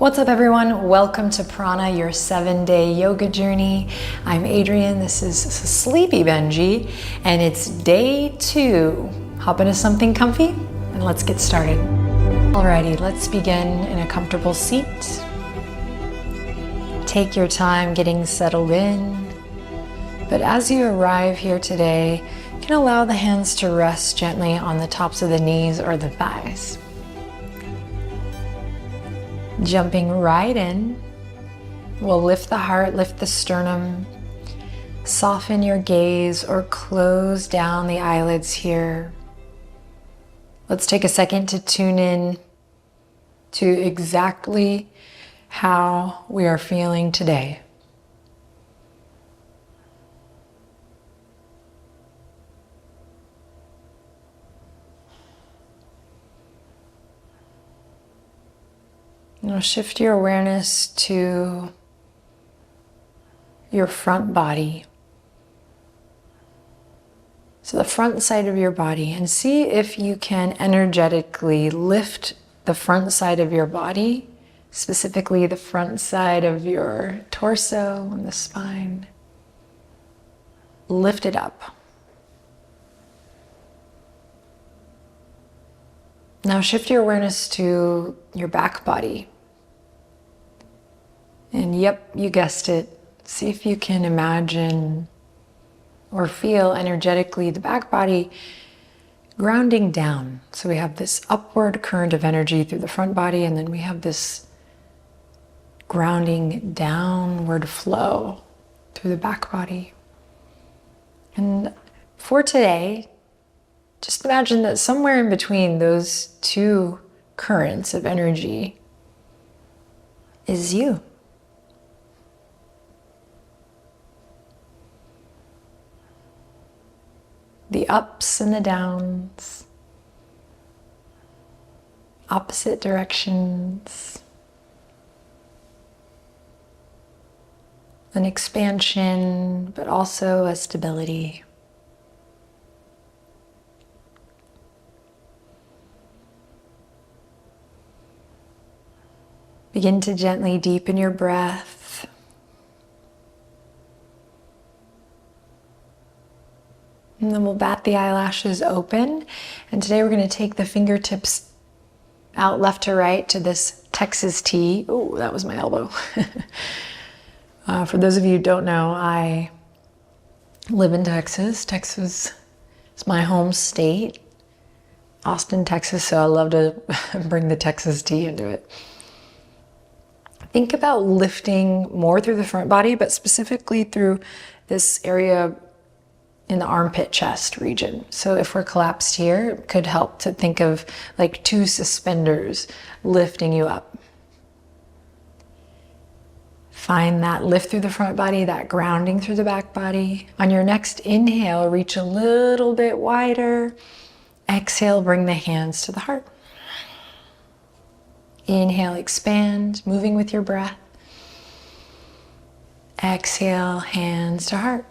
What's up everyone? Welcome to Prana, your 7-day yoga journey. I'm Adriene, this is Sleepy Benji, and it's day 2. Hop into something comfy and let's get started. Alrighty, let's begin in a comfortable seat. Take your time getting settled in, but as you arrive here today, you can allow the hands to rest gently on the tops of the knees or the thighs. Jumping right in, we'll lift the heart, lift the sternum, soften your gaze or close down the eyelids here. Let's take a second to tune in to exactly how we are feeling today. Now shift your awareness to your front body. So the front side of your body, and see if you can energetically lift the front side of your body, specifically the front side of your torso and the spine. Lift it up. Now shift your awareness to your back body. And yep, you guessed it. See if you can imagine or feel energetically the back body grounding down. So we have this upward current of energy through the front body, and then we have this grounding downward flow through the back body. And for today, just imagine that somewhere in between those two currents of energy is you. The ups and the downs, opposite directions, an expansion, but also a stability. Begin to gently deepen your breath. And then we'll bat the eyelashes open. And today we're going to take the fingertips out left to right to this Texas T. Oh, that was my elbow. For those of you who don't know, I live in Texas. Texas is my home state. Austin, Texas, so I love to bring the Texas T into it. Think about lifting more through the front body, but specifically through this area in the armpit chest region. So if we're collapsed here, it could help to think of like two suspenders lifting you up. Find that lift through the front body, that grounding through the back body. On your next inhale, reach a little bit wider. Exhale, bring the hands to the heart. Inhale, expand, moving with your breath. Exhale, hands to heart.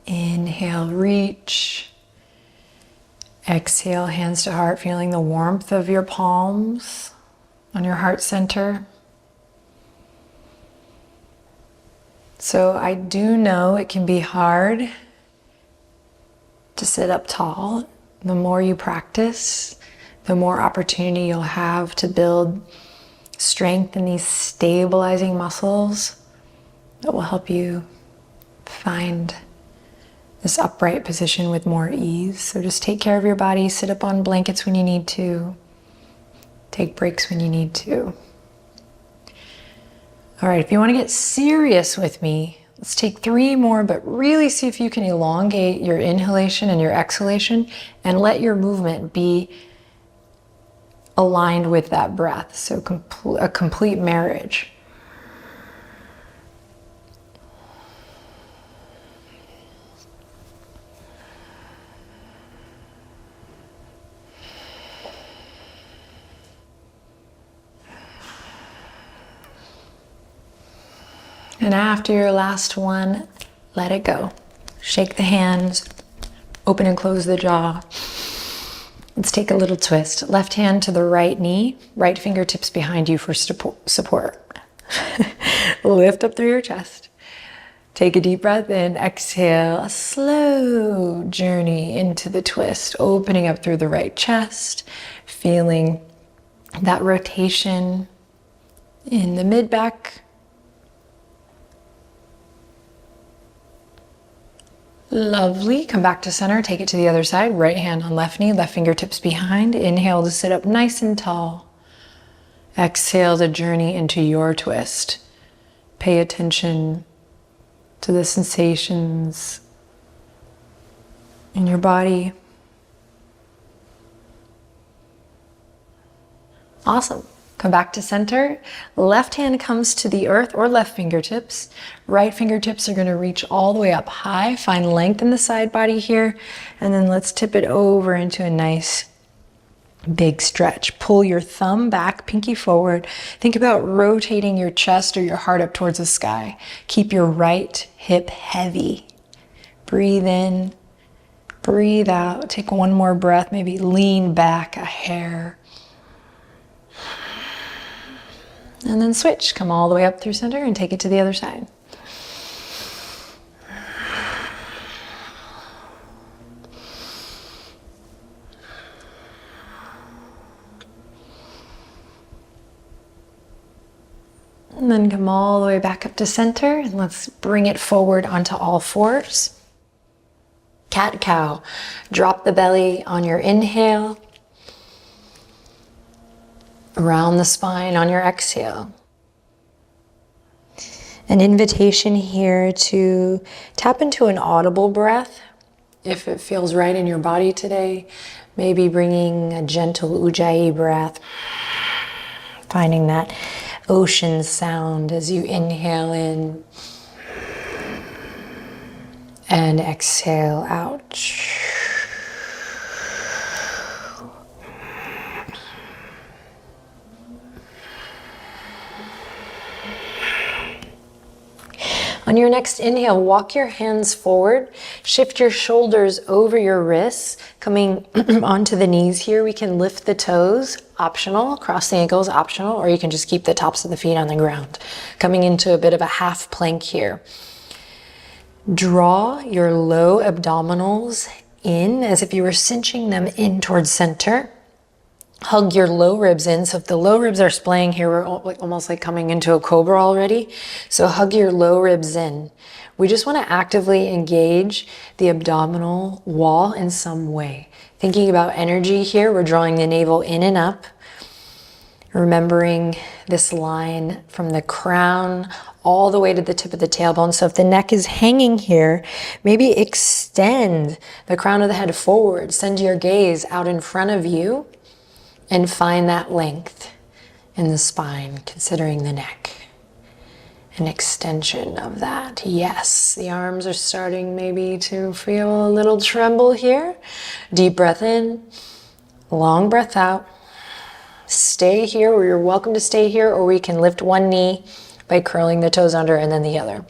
Inhale, reach. Exhale, hands to heart, feeling the warmth of your palms on your heart center. So I do know it can be hard to sit up tall. The more you practice, the more opportunity you'll have to build strength in these stabilizing muscles that will help you find this upright position with more ease. So just take care of your body, sit up on blankets when you need to, take breaks when you need to. All right, if you want to get serious with me, let's take 3 more, but really see if you can elongate your inhalation and your exhalation and let your movement be aligned with that breath. So a complete marriage. And after your last one, let it go. Shake the hands, open and close the jaw. Let's take a little twist. Left hand to the right knee, right fingertips behind you for support. Lift up through your chest. Take a deep breath in, exhale, a slow journey into the twist, opening up through the right chest, feeling that rotation in the mid-back. Lovely. Come back to center. Take it to the other side. Right hand on left knee, left fingertips behind. Inhale to sit up nice and tall. Exhale to journey into your twist. Pay attention to the sensations in your body. Awesome. Come back to center. Left hand comes to the earth or left fingertips. Right fingertips are going to reach all the way up high. Find length in the side body here. And then let's tip it over into a nice big stretch. Pull your thumb back, pinky forward. Think about rotating your chest or your heart up towards the sky. Keep your right hip heavy. Breathe in, breathe out. Take one more breath. Maybe lean back a hair. And then switch. Come all the way up through center and take it to the other side. And then come all the way back up to center. And let's bring it forward onto all fours. Cat-cow. Drop the belly on your inhale. Around the spine on your exhale. An invitation here to tap into an audible breath if it feels right in your body today. Maybe bringing a gentle ujjayi breath. Finding that ocean sound as you inhale in and exhale out. On your next inhale, walk your hands forward, shift your shoulders over your wrists, coming onto the knees here. We can lift the toes, optional, cross the ankles, optional, or you can just keep the tops of the feet on the ground. Coming into a bit of a half plank here. Draw your low abdominals in as if you were cinching them in towards center. Hug your low ribs in. So if the low ribs are splaying here, we're almost like coming into a cobra already. So hug your low ribs in. We just want to actively engage the abdominal wall in some way. Thinking about energy here, we're drawing the navel in and up. Remembering this line from the crown all the way to the tip of the tailbone. So if the neck is hanging here, maybe extend the crown of the head forward. Send your gaze out in front of you. And find that length in the spine, considering the neck. An extension of that. Yes, the arms are starting maybe to feel a little tremble here. Deep breath in, long breath out. Stay here, or you're welcome to stay here, or we can lift one knee by curling the toes under and then the other.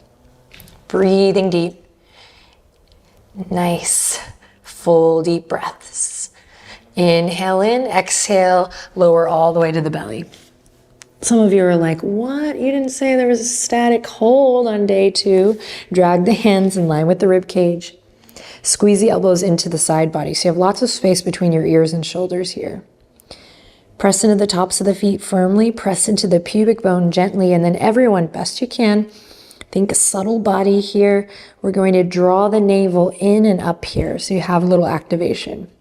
Breathing deep. Nice, full deep breaths. Inhale in, exhale, lower all the way to the belly. Some of you are like, what? You didn't say there was a static hold on day 2. Drag the hands in line with the rib cage. Squeeze the elbows into the side body. So you have lots of space between your ears and shoulders here. Press into the tops of the feet firmly. Press into the pubic bone gently. And then everyone, best you can, think a subtle body here. We're going to draw the navel in and up here. So you have a little activation.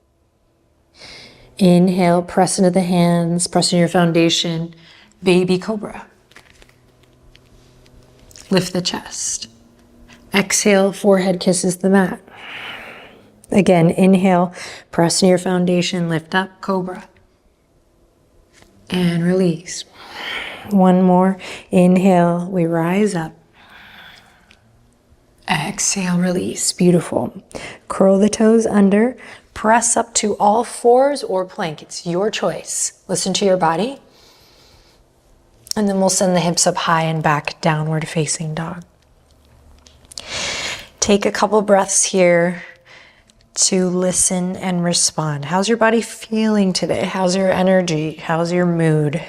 Inhale, press into the hands, press into your foundation, baby cobra. Lift the chest. Exhale, forehead kisses the mat. Again, inhale, press into your foundation, lift up, cobra. And release. One more. Inhale, we rise up. Exhale, release. Beautiful. Curl the toes under. Press up to all fours or plank. It's your choice. Listen to your body. And then we'll send the hips up high and back, downward facing dog. Take a couple breaths here. to listen and respond. How's your body feeling today? How's your energy? How's your mood?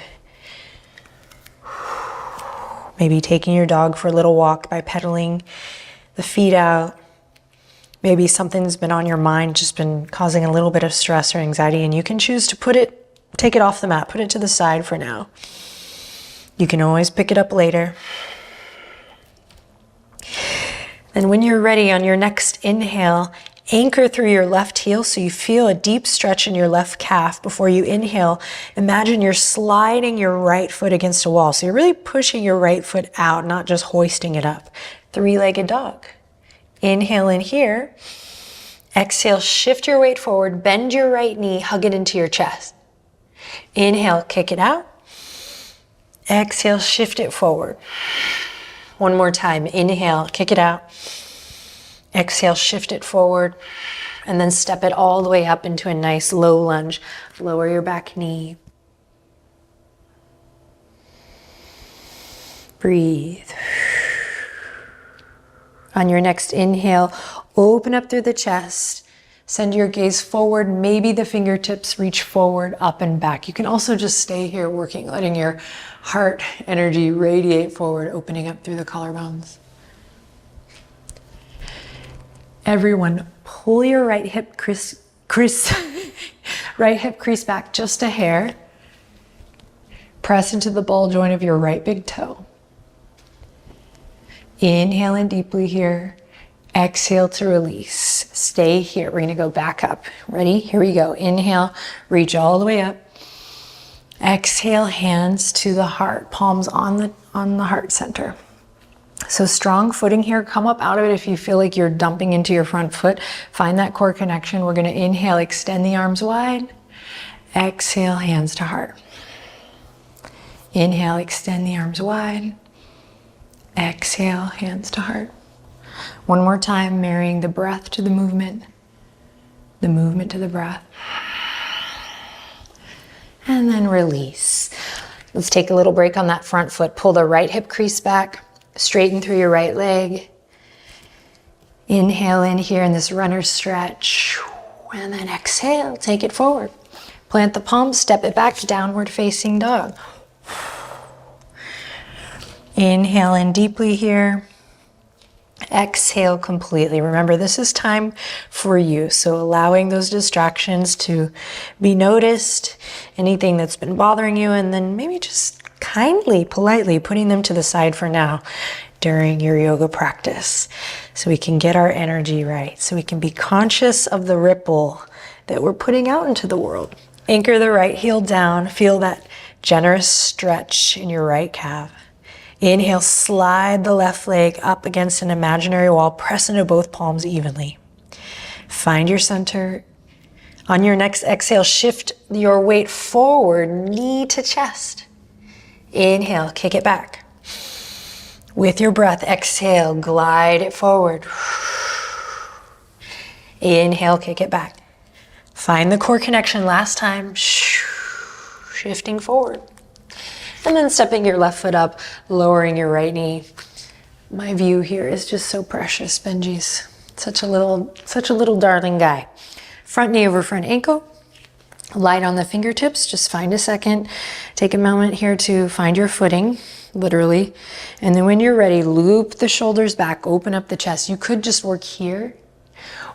Maybe taking your dog for a little walk by pedaling the feet out. Maybe something's been on your mind, just been causing a little bit of stress or anxiety, and you can choose to take it off the mat, put it to the side for now. You can always pick it up later. And when you're ready, on your next inhale, anchor through your left heel so you feel a deep stretch in your left calf. Before you inhale, imagine you're sliding your right foot against a wall. So you're really pushing your right foot out, not just hoisting it up. Three-legged dog. Inhale in here. Exhale, shift your weight forward, bend your right knee, hug it into your chest. Inhale, kick it out. Exhale, shift it forward. One more time. Inhale, kick it out. Exhale, shift it forward. And then step it all the way up into a nice low lunge. Lower your back knee. Breathe. On your next inhale, open up through the chest. Send your gaze forward. Maybe the fingertips reach forward, up and back. You can also just stay here working, letting your heart energy radiate forward, opening up through the collarbones. Everyone, pull your right hip right hip crease back just a hair. Press into the ball joint of your right big toe. Inhale in deeply here. Exhale to release. Stay here. We're gonna go back up. Ready? Here we go. Inhale, reach all the way up. Exhale, hands to the heart, palms on the heart center. So strong footing here. Come up out of it if you feel like you're dumping into your front foot. Find that core connection. We're gonna inhale, extend the arms wide. Exhale, hands to heart. Inhale, extend the arms wide. Exhale, hands to heart. One more time, marrying the breath to the movement to the breath. And then release. Let's take a little break on that front foot. Pull the right hip crease back, straighten through your right leg. Inhale in here in this runner's stretch. And then exhale, take it forward. Plant the palms, step it back, downward facing dog. Inhale in deeply here. Exhale completely. Remember, this is time for you. So allowing those distractions to be noticed, anything that's been bothering you, and then maybe just kindly, politely putting them to the side for now during your yoga practice. So we can get our energy right. So we can be conscious of the ripple that we're putting out into the world. Anchor the right heel down. Feel that generous stretch in your right calf. Inhale, slide the left leg up against an imaginary wall. Press into both palms evenly. Find your center. On your next exhale, shift your weight forward, knee to chest. Inhale, kick it back. With your breath, exhale, glide it forward. Inhale, kick it back. Find the core connection last time. Shifting forward. And then stepping your left foot up, lowering your right knee. My view here is just so precious. Benji's such a little darling guy. Front knee over front ankle. Light on the fingertips. Just find a second. Take a moment here to find your footing, literally. And then when you're ready, loop the shoulders back, open up the chest. You could just work here,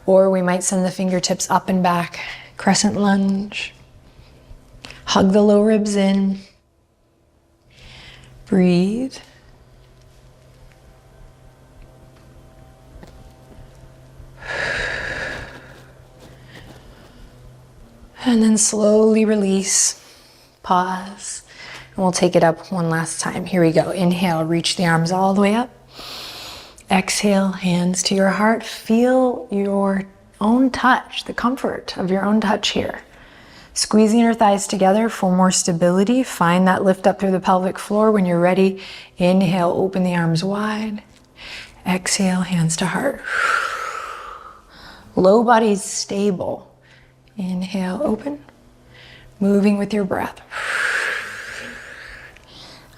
or we might send the fingertips up and back. Crescent lunge. Hug the low ribs in. Breathe. And then slowly release. Pause. And we'll take it up one last time. Here we go. Inhale, reach the arms all the way up. Exhale, hands to your heart. Feel your own touch, the comfort of your own touch here. Squeeze the inner thighs together for more stability. Find that lift up through the pelvic floor. When you're ready, inhale, open the arms wide. Exhale, hands to heart. Low body's stable. Inhale, open. Moving with your breath.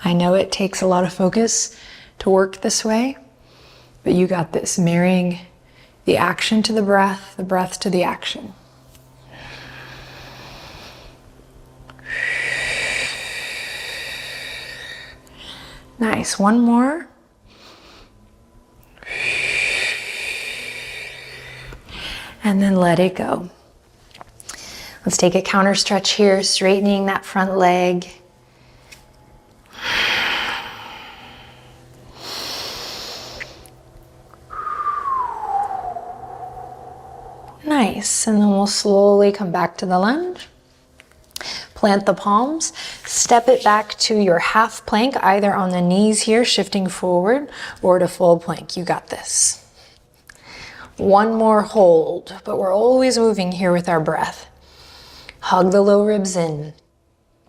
I know it takes a lot of focus to work this way, but you got this. Marrying The action to the breath to the action. Nice, one more. And then let it go. Let's take a counter stretch here, straightening that front leg. Nice, and then we'll slowly come back to the lunge. Plant the palms, step it back to your half plank, either on the knees here, shifting forward, or to full plank. You got this. One more hold, but we're always moving here with our breath. Hug the low ribs in.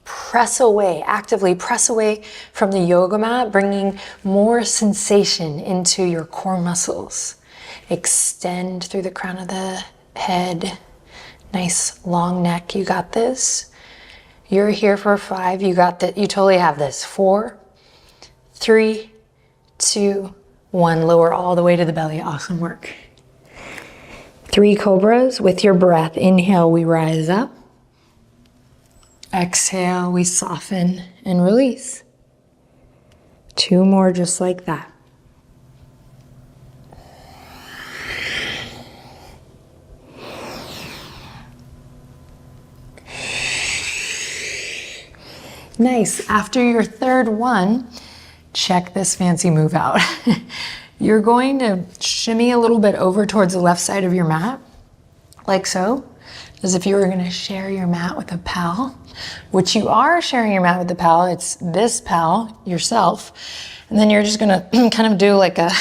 Press away, actively press away from the yoga mat, bringing more sensation into your core muscles. Extend through the crown of the head. Nice long neck, you got this. You're here for 5, you got that, you totally have this. 4, 3, 2, 1. Lower all the way to the belly, awesome work. 3 cobras with your breath. Inhale, we rise up. Exhale, we soften and release. 2 more just like that. Nice. After your third one, check this fancy move out. You're going to shimmy a little bit over towards the left side of your mat, like so, as if you were going to share your mat with a pal, which you are sharing your mat with the pal. It's this pal, yourself. And then you're just going to kind of do like a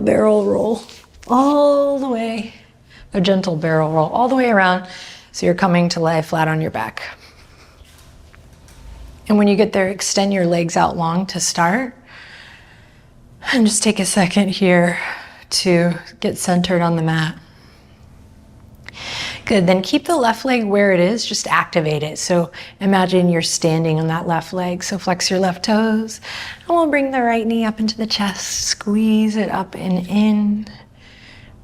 barrel roll all the way, a gentle barrel roll all the way around. So you're coming to lie flat on your back. And when you get there, extend your legs out long to start. And just take a second here to get centered on the mat. Good, then keep the left leg where it is, just activate it. So imagine you're standing on that left leg. So flex your left toes. And we'll bring the right knee up into the chest. Squeeze it up and in.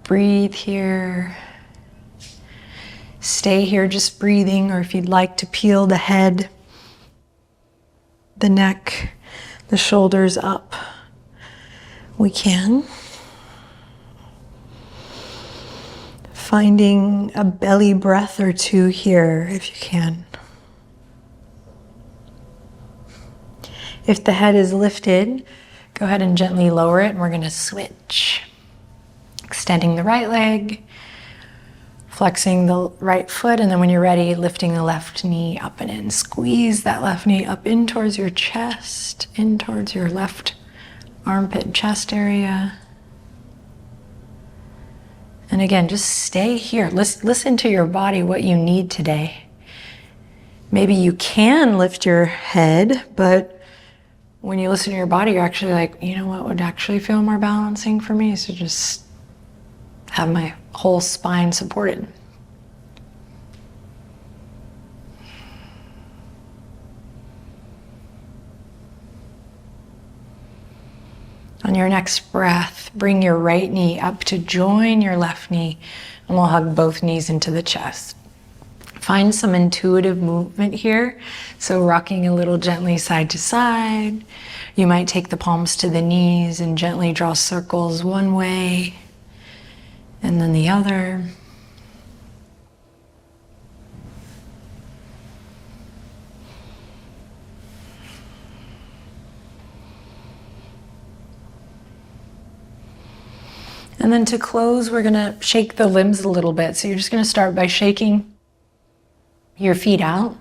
Breathe here. Stay here just breathing, or if you'd like to peel the head, the neck, the shoulders up, we can. Finding a belly breath or 2 here if you can. If the head is lifted, go ahead and gently lower it, and we're going to switch. Extending the right leg, flexing the right foot, and then when you're ready, lifting the left knee up and in. Squeeze that left knee up in towards your chest, in towards your left armpit chest area. And again, just stay here. Listen to your body, what you need today. Maybe you can lift your head, but when you listen to your body, you're actually like, you know what would actually feel more balancing for me? So just have my whole spine supported. On your next breath, bring your right knee up to join your left knee, and we'll hug both knees into the chest. Find some intuitive movement here. So rocking a little gently side to side. You might take the palms to the knees and gently draw circles one way and then the other. And then to close, we're gonna shake the limbs a little bit. So you're just gonna start by shaking your feet out,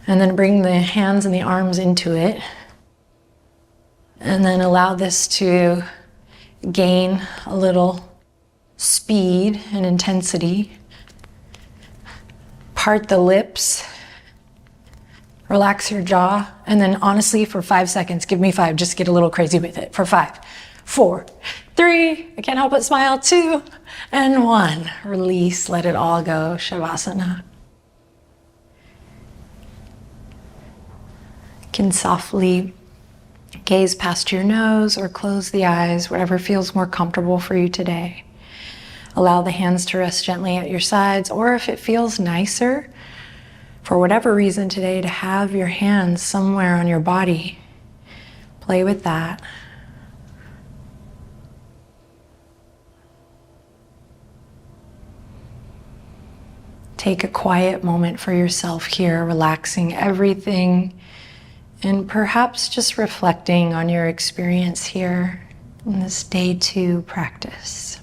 and then bring the hands and the arms into it. And then allow this to gain a little speed and intensity. Part the lips, relax your jaw, and then honestly for 5 seconds, give me 5, just get a little crazy with it. For 5, 4, 3, I can't help but smile, 2, and 1. Release, let it all go, Shavasana. You can softly Gaze past your nose or close the eyes, whatever feels more comfortable for you today. Allow the hands to rest gently at your sides, or if it feels nicer, for whatever reason today, to have your hands somewhere on your body. Play with that. Take a quiet moment for yourself here, relaxing everything and perhaps just reflecting on your experience here in this day 2 practice.